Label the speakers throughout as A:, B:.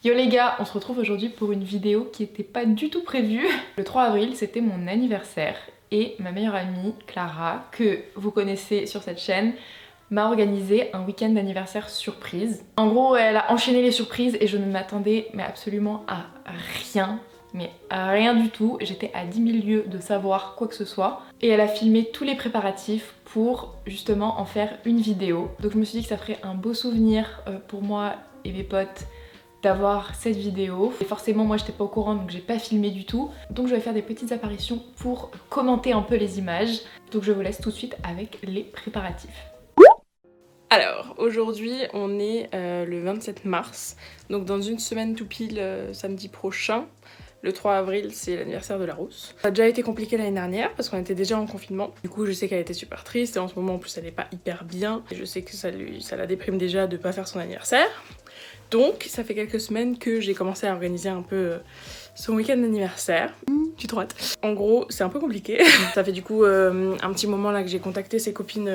A: Yo les gars, on se retrouve aujourd'hui pour une vidéo qui était pas du tout prévue. Le 3 avril, c'était mon anniversaire et ma meilleure amie, Clara, que vous connaissez sur cette chaîne, m'a organisé un week-end d'anniversaire surprise. En gros, elle a enchaîné les surprises et je ne m'attendais mais absolument à rien. Mais à rien du tout, j'étais à 10 000 lieues de savoir quoi que ce soit. Et elle a filmé tous les préparatifs pour justement en faire une vidéo. Donc je me suis dit que ça ferait un beau souvenir pour moi et mes potes d'avoir cette vidéo. Et forcément moi j'étais pas au courant donc j'ai pas filmé du tout. Donc je vais faire des petites apparitions pour commenter un peu les images. Donc je vous laisse tout de suite avec les préparatifs. Alors aujourd'hui on est le 27 mars, donc dans une semaine tout pile samedi prochain. Le 3 avril, c'est l'anniversaire de la rousse. Ça a déjà été compliqué l'année dernière parce qu'on était déjà en confinement. Du coup, je sais qu'elle était super triste et en ce moment, en plus, elle est pas hyper bien. Et je sais que ça la déprime déjà de pas faire son anniversaire. Donc, ça fait quelques semaines que j'ai commencé à organiser un peu son week-end d'anniversaire. Tu te rates. En gros, c'est un peu compliqué. Ça fait du coup un petit moment là que j'ai contacté ses copines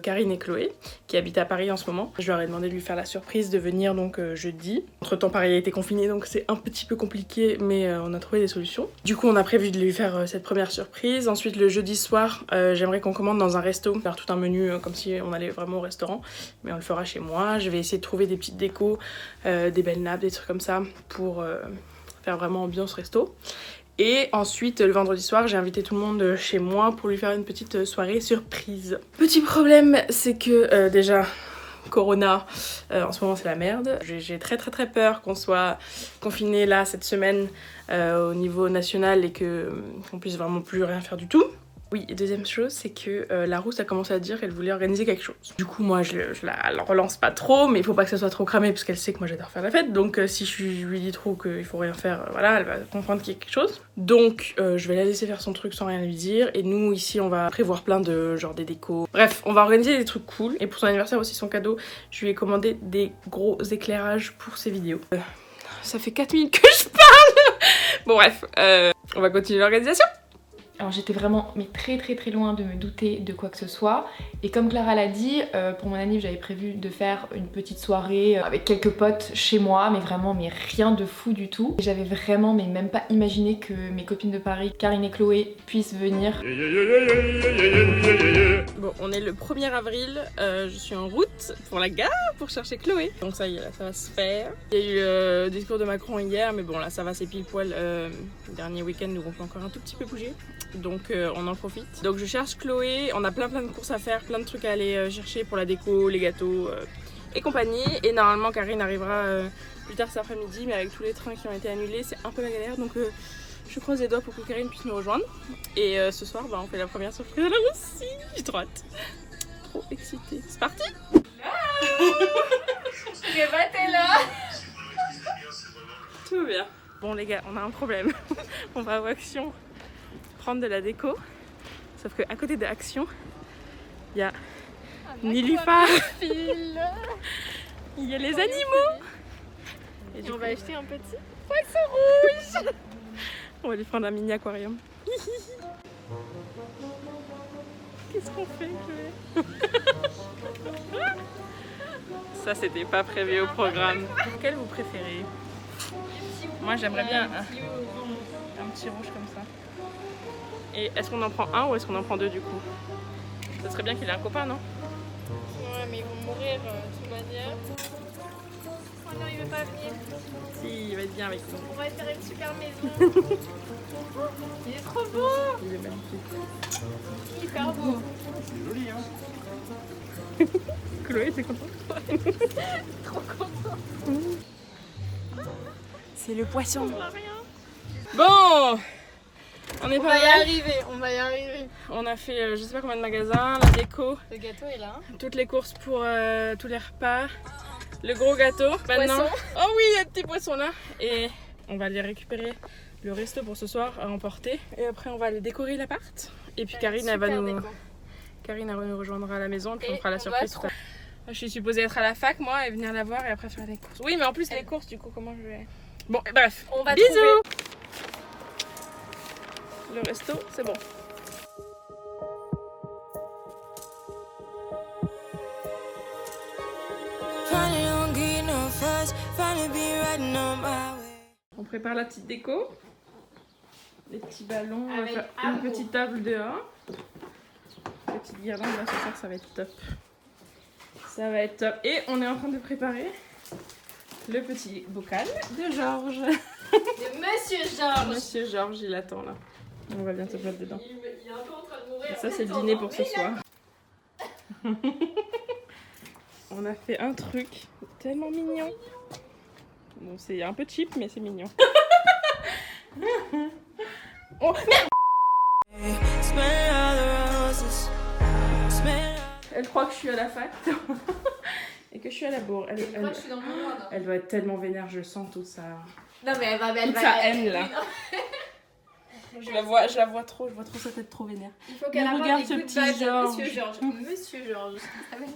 A: Karine et Chloé, qui habitent à Paris en ce moment. Je leur ai demandé de lui faire la surprise de venir donc jeudi. Entre temps, Paris a été confiné donc c'est un petit peu compliqué, mais on a trouvé des solutions. Du coup, on a prévu de lui faire cette première surprise. Ensuite, le jeudi soir, j'aimerais qu'on commande dans un resto, faire tout un menu comme si on allait vraiment au restaurant, mais on le fera chez moi. Je vais essayer de trouver des petites décos, des belles nappes, des trucs comme ça pour faire vraiment ambiance resto. Et ensuite, le vendredi soir, j'ai invité tout le monde chez moi pour lui faire une petite soirée surprise. Petit problème, c'est que déjà, Corona, en ce moment c'est la merde. J'ai très peur qu'on soit confiné là cette semaine au niveau national et qu'on puisse vraiment plus rien faire du tout. Oui, et deuxième chose, c'est que la rousse a commencé à dire qu'elle voulait organiser quelque chose. Du coup, moi, je la relance pas trop, mais il faut pas que ça soit trop cramé parce qu'elle sait que moi j'adore faire la fête. Donc, si je lui dis trop qu'il faut rien faire, voilà, elle va comprendre qu'il y a quelque chose. Donc, je vais la laisser faire son truc sans rien lui dire. Et nous, ici, on va prévoir plein de genre des décos. Bref, on va organiser des trucs cool. Et pour son anniversaire aussi, son cadeau, je lui ai commandé des gros éclairages pour ses vidéos. Ça fait 4 minutes que je parle. Bon, bref, on va continuer l'organisation. Alors j'étais vraiment mais très loin de me douter de quoi que ce soit. Et comme Clara l'a dit, pour mon anniv j'avais prévu de faire une petite soirée avec quelques potes chez moi, mais vraiment mais rien de fou du tout. J'avais vraiment mais même pas imaginé que mes copines de Paris, Karine et Chloé, puissent venir. Bon, on est le 1er avril, je suis en route pour la gare pour chercher Chloé. Donc ça y est, là ça va se faire. Il y a eu le discours de Macron hier, mais bon là ça va, c'est pile poil le dernier week-end où on peut encore un tout petit peu bouger. Donc on en profite. Donc je cherche Chloé, on a plein de courses à faire, plein de trucs à aller chercher pour la déco, les gâteaux et compagnie. Et normalement Karine arrivera plus tard cet après-midi, mais avec tous les trains qui ont été annulés, c'est un peu la galère. Donc je croise les doigts pour que Karine puisse nous rejoindre. Et ce soir, bah, on fait la première surprise à la Russie. J'ai trop hâte. Trop excitée. C'est parti. T'es là. Tout va bien. Bon les gars, on a un problème. On va à Action prendre de la déco, sauf que à côté de Action, il y a Nilufar, il y a les animaux. Et on va acheter un petit poisson rouge. On va lui prendre un mini aquarium. Qu'est-ce qu'on fait, Chloé? Ça c'était pas prévu au programme. Quel vous préférez? Moi j'aimerais bien un petit rouge comme ça. Et est-ce qu'on en prend un ou est-ce qu'on en prend deux du coup? Ça serait bien qu'il ait un copain, non?
B: Ouais, mais ils vont mourir de toute manière. Oh non, il veut pas venir.
A: Si, il va être bien avec nous.
B: On va faire une super maison. Il est trop beau.
A: Il est magnifique.
B: Hyper beau.
C: C'est joli, hein.
A: Chloé, t'es contente?
B: Trop content.
A: C'est le poisson.
B: On a rien.
A: Bon, on est
B: On
A: pas
B: va y
A: mal.
B: arriver, on va y arriver.
A: On a fait je sais pas combien de magasins, la déco,
B: Le gâteau est là.
A: toutes les courses pour tous les repas, le gros gâteau. Maintenant,
B: Poisson.
A: oh oui, il y a des petits poissons là. Et on va aller récupérer le resto pour ce soir à emporter. Et après, on va aller décorer l'appart. Et puis Karine, elle va nous rejoindra à la maison et puis on fera la surprise. Je suis supposée être à la fac moi et venir la voir et après faire les courses. Oui, mais en plus les courses, du coup, comment je vais... Bon, bref,
B: On va
A: bisous.
B: trouver.
A: Le resto, c'est bon.
D: Finally don't get no fuss. Finally be right On prépare la petite déco. Les petits ballons, on va
B: Avec
D: faire
B: amour.
D: une petite table dehors. Les petites guirlandes là ce soir, ça va être top. Ça va être top. Et on est en train de préparer le petit bocal de Georges.
B: De Monsieur Georges.
D: Monsieur Georges, il attend là. On va bientôt mettre dedans.
B: Il est un peu en train de mourir.
D: Et ça c'est le dîner pour ce soir. On a fait un truc tellement mignon. Bon, c'est un peu cheap, mais c'est mignon. Oh, elle croit que je suis à la fac et que je suis à la bourre.
B: Je crois que je suis dans le monde.
D: Elle doit être tellement vénère, je sens tout ça.
B: Non mais elle
D: Toute
B: va.
D: sa haine là.
B: Oui, non.
D: Je la vois trop sa tête trop vénère.
B: Il faut qu'elle
D: Mais
B: apporte
D: regarde
B: des
D: ce
B: good
D: petit
B: vibes de
D: Georges.
B: Monsieur Georges. Monsieur Georges. Ça s'appelle Monsieur.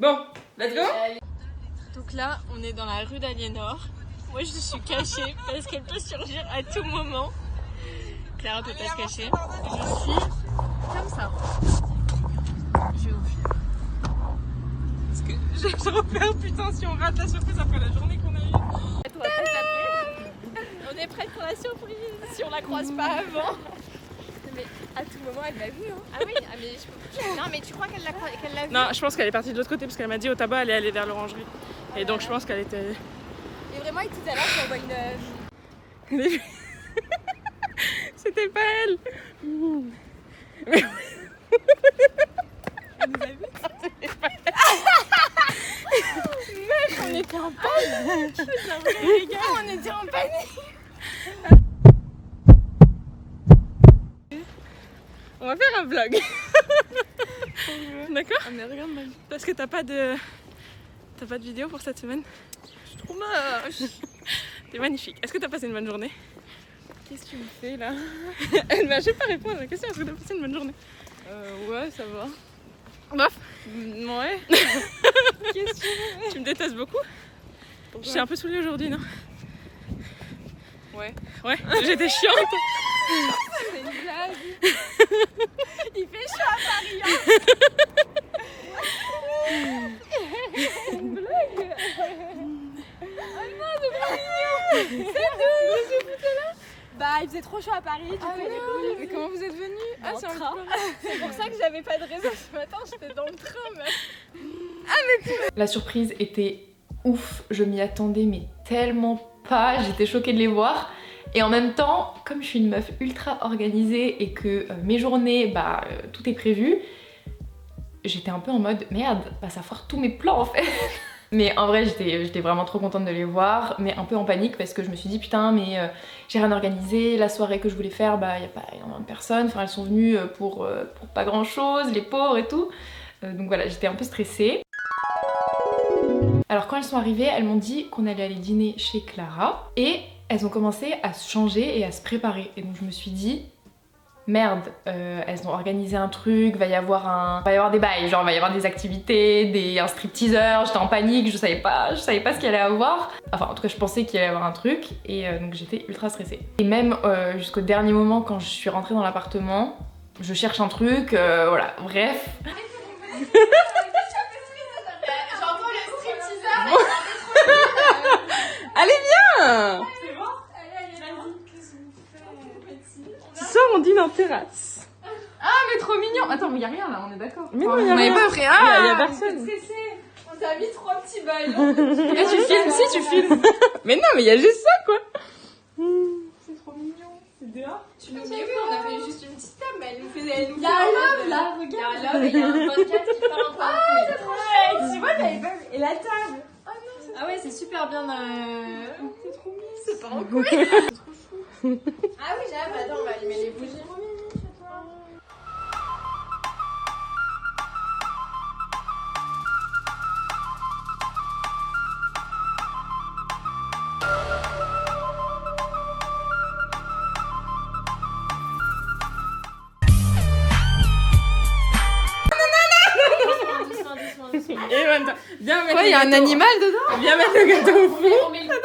D: Bon, let's go.
B: Donc là, on est dans la rue d'Aliénor. Moi, je suis cachée parce qu'elle peut surgir à tout moment. Clara peut pas se cacher. Je suis comme ça. Je vais ouvrir.
D: Parce que j'ai repère, putain, si on rate la surprise après la journée qu'on a eue.
B: On va pas s'appeler. On est prête pour la surprise si on la croise pas avant. Mais à tout moment, elle m'a vue. Hein. Ah oui, ah, mais je peux... Non, mais tu crois qu'elle l'a vue?
D: Non, je pense qu'elle est partie de l'autre côté parce qu'elle m'a dit au tabac elle est allée vers l'orangerie. Et donc je pense qu'elle était.
B: Et vraiment, tout à l'heure, je vois une.
D: C'était pas elle.
B: Elle nous a vus. Mec, on était en panique. Les gars, on était en panique.
D: On va faire un vlog. D'accord?
B: Ah mais regarde ma vie.
D: Parce que t'as pas de vidéo pour cette semaine.
B: Je suis trop moche.
D: T'es magnifique. Est-ce que t'as passé une bonne journée?
B: Qu'est-ce que tu me fais là?
D: Elle m'a pas répondre à la question. Est-ce que t'as passé une bonne journée?
B: Ouais, ça va.
D: Bof.
B: Ouais. Qu'est-ce que
D: Tu me détestes beaucoup? Je suis un peu saoulée aujourd'hui, non?
B: Ouais.
D: Ouais, j'étais chiante.
B: C'est une blague. Il fait chaud à Paris. Hein. C'est une blague. Oh non, c'est pas mignon. C'est nous. Bah, il faisait trop chaud à Paris. Du coup,
D: Mais comment vous êtes venus?
B: Ah, c'est un train. C'est pour ça que j'avais pas de réseau ce matin. J'étais dans le train, meuf.
A: La surprise était ouf, je m'y attendais mais tellement pas, j'étais choquée de les voir. Et en même temps, comme je suis une meuf ultra organisée et que mes journées, tout est prévu, j'étais un peu en mode merde, ça foire tous mes plans en fait. Mais en vrai, j'étais vraiment trop contente de les voir, mais un peu en panique parce que je me suis dit putain, mais j'ai rien organisé, la soirée que je voulais faire, y a pas énormément de personnes, enfin elles sont venues pour pas grand chose, les pauvres et tout. Donc voilà, j'étais un peu stressée. Alors quand elles sont arrivées, elles m'ont dit qu'on allait aller dîner chez Clara et elles ont commencé à se changer et à se préparer. Et donc je me suis dit, merde, elles ont organisé un truc, va y avoir des bails, genre va y avoir des activités, un stripteaseur, j'étais en panique, je savais pas ce qu'il allait avoir. Enfin en tout cas je pensais qu'il allait y avoir un truc et donc j'étais ultra stressée. Et même jusqu'au dernier moment quand je suis rentrée dans l'appartement, je cherche un truc, voilà, bref.
B: J'entends le stripteaseur.
D: Allez viens. Ce soir on dîne en terrasse.
A: Ah mais trop mignon. Attends mais y a rien là, on est d'accord.
D: Mais non, y a rien.
A: pas vrai.
D: Y a personne.
B: On t'a mis 3 petits ballons.
D: Et tu filmes, si tu filmes. Mais non, mais y a juste ça quoi.
B: C'est trop mignon.
D: C'est dehors.
B: Tu nous mais oui, on a fait juste une petite table, mais elle nous faisait.
D: Y a un love là, regarde.
B: Il y a un love et il y a un podcast qui parle en train de
D: C'est trop chouette. Tu vois, t'avais pas. Et la table.
B: Ah ouais, c'est super bien.
D: C'est trop mignon.
B: C'est pas en couille. Ah oui, j'aime. Attends, on va allumer les bougies. Doucement.
D: Et maintenant, viens mettre
A: Quoi,
D: le
A: y a un
D: gâteau.
A: animal dedans?
D: Viens mettre le gâteau au fond.
B: On met le dedans.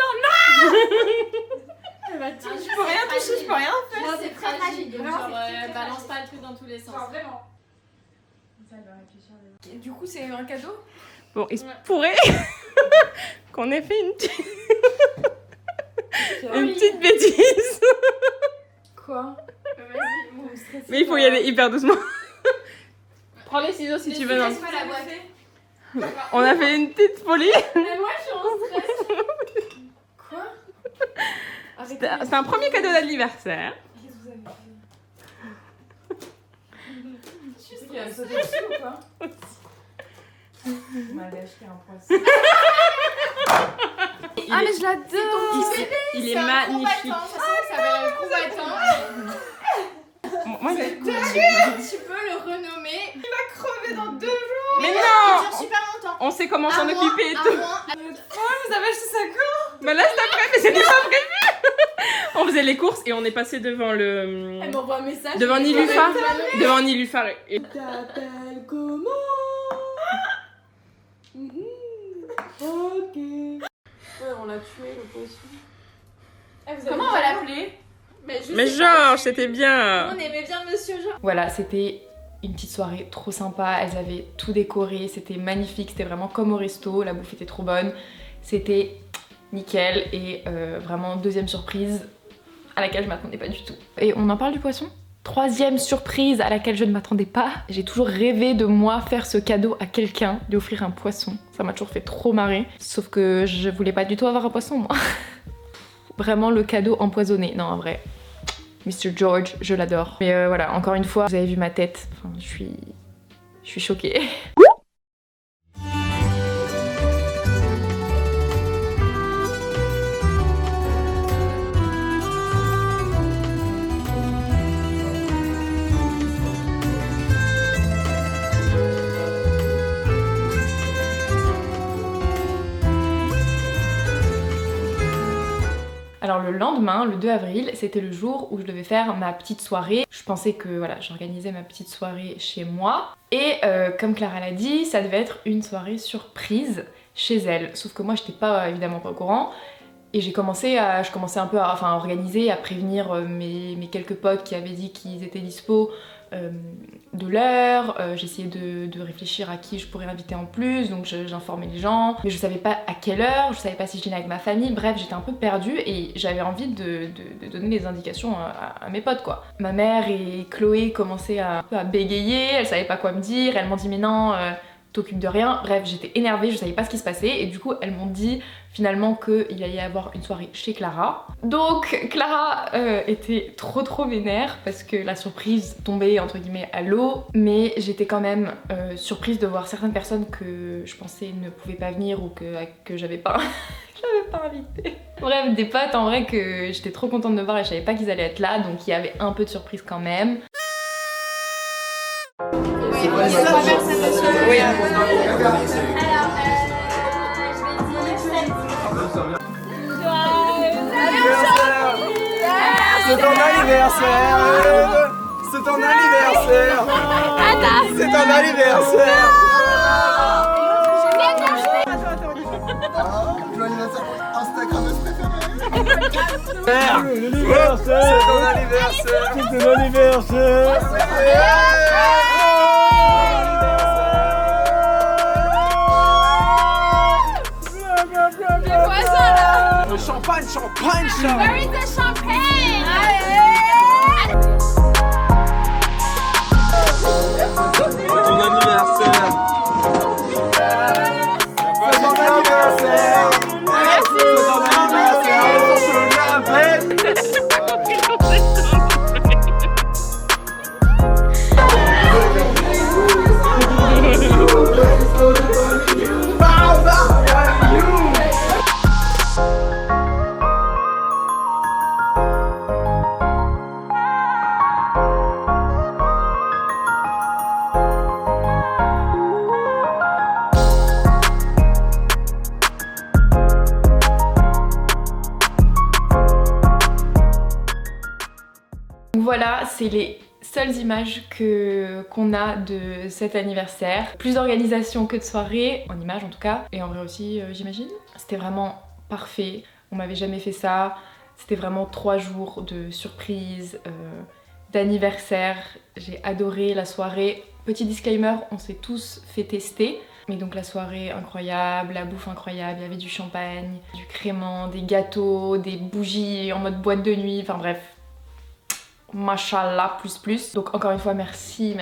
D: Je peux rien toucher, je peux rien faire.
B: Non, c'est fragile. Donc, genre, balance pas le truc dans tous les sens.
D: Vraiment.
A: Du coup c'est un cadeau?
D: Bon, il se pourrait qu'on ait fait une petite Une petite bêtise.
A: Quoi? Vas-y, vous me stressez.
D: Mais il faut y aller hyper doucement. Prends les ciseaux si tu veux. Non.
A: Pas la boîte.
D: On a fait une petite folie.
A: Mais moi je suis en stress. Quoi?
D: C'est un premier cadeau d'anniversaire.
A: Qu'est-ce que vous avez fait? Je suis qu'il va me sauter dessus ou quoi? On m'a acheté un poisson. Ah mais je l'adore.
D: Il est magnifique.
A: Ça s'appelle un combattant.
D: Moi,
A: Tu peux le renommer. Il va crever dans 2 jours.
D: mais
A: Il
D: non.
A: dure super longtemps.
D: On sait comment s'en occuper et tout.
A: Vous avez acheté ça quand?
D: Bah là c'est après, mais c'était pas prévu. On faisait les courses et on est passé devant le.
A: Elle m'envoie un message.
D: Devant Nilufa. Devant Nilufa. Et...
A: T'appelles comment? Ok. Ouais, on l'a tué le poisson. Comment on va l'appeler?
D: Mais Georges, c'était bien.
A: On aimait bien Monsieur Georges. Voilà, c'était une petite soirée trop sympa. Elles avaient tout décoré, c'était magnifique, c'était vraiment comme au resto. La bouffe était trop bonne, c'était nickel et vraiment deuxième surprise à laquelle je m'attendais pas du tout. Et on en parle du poisson? Troisième surprise à laquelle je ne m'attendais pas. J'ai toujours rêvé de moi faire ce cadeau à quelqu'un, lui offrir un poisson. Ça m'a toujours fait trop marrer. Sauf que je voulais pas du tout avoir un poisson moi. Vraiment le cadeau empoisonné. Non en vrai, Mr. George, je l'adore. Mais voilà, encore une fois, vous avez vu ma tête. Enfin, je suis choquée. Alors le lendemain, le 2 avril, c'était le jour où je devais faire ma petite soirée. Je pensais que voilà, j'organisais ma petite soirée chez moi. Et comme Clara l'a dit, ça devait être une soirée surprise chez elle. Sauf que moi, j'étais pas évidemment pas au courant. Et je commençais un peu à organiser, à prévenir mes quelques potes qui avaient dit qu'ils étaient dispo de l'heure. J'essayais de réfléchir à qui je pourrais inviter en plus, donc j'informais les gens. Mais je savais pas à quelle heure, je savais pas si je dînais avec ma famille. Bref, j'étais un peu perdue et j'avais envie de donner des indications à mes potes quoi. Ma mère et Chloé commençaient à bégayer, elles savaient pas quoi me dire. Elles m'ont dit mais non, t'occupes de rien. Bref, j'étais énervée, je savais pas ce qui se passait et du coup elles m'ont dit finalement qu'il allait y avoir une soirée chez Clara. Donc Clara était trop vénère parce que la surprise tombait entre guillemets à l'eau, mais j'étais quand même surprise de voir certaines personnes que je pensais ne pouvaient pas venir ou que j'avais pas invité. Bref, des potes en vrai que j'étais trop contente de voir et je savais pas qu'ils allaient être là, donc il y avait un peu de surprise quand même.
B: Oui.
C: C'est ton anniversaire! C'est ton anniversaire! C'est ton anniversaire! Instagrammeuse préférée! C'est ton anniversaire! C'est ton anniversaire! Champagne, champagne, champagne!
B: Where is the champagne?
C: Ton anniversaire! C'est ton anniversaire! Merci! C'est ton anniversaire! Je l'avais!
A: Voilà, c'est les seules images qu'on a de cet anniversaire. Plus d'organisation que de soirée, en images en tout cas, et en vrai aussi j'imagine. C'était vraiment parfait, on m'avait jamais fait ça. C'était vraiment 3 jours de surprise, d'anniversaire. J'ai adoré la soirée. Petit disclaimer, on s'est tous fait tester. Mais donc la soirée incroyable, la bouffe incroyable, il y avait du champagne, du crément, des gâteaux, des bougies en mode boîte de nuit, enfin bref. Machallah plus. Donc encore une fois merci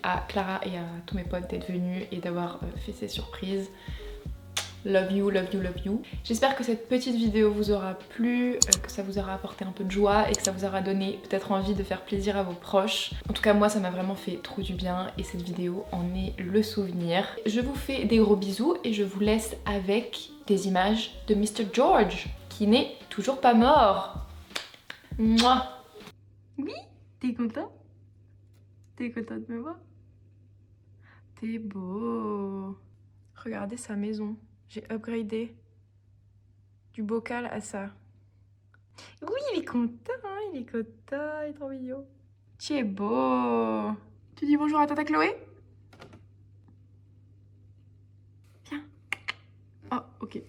A: à Clara et à tous mes potes d'être venus et d'avoir fait ces surprises. Love you. J'espère que cette petite vidéo vous aura plu, que ça vous aura apporté un peu de joie et que ça vous aura donné peut-être envie de faire plaisir à vos proches. En tout cas moi ça m'a vraiment fait trop du bien et cette vidéo en est le souvenir. Je vous fais des gros bisous et je vous laisse avec des images de Mr. George qui n'est toujours pas mort. Mouah. Oui, t'es content? T'es content de me voir? T'es beau. Regardez sa maison. J'ai upgradé du bocal à ça. Oui, il est content, il est trop mignon. Tu es beau. Tu dis bonjour à tata Chloé? Viens. Oh, ok.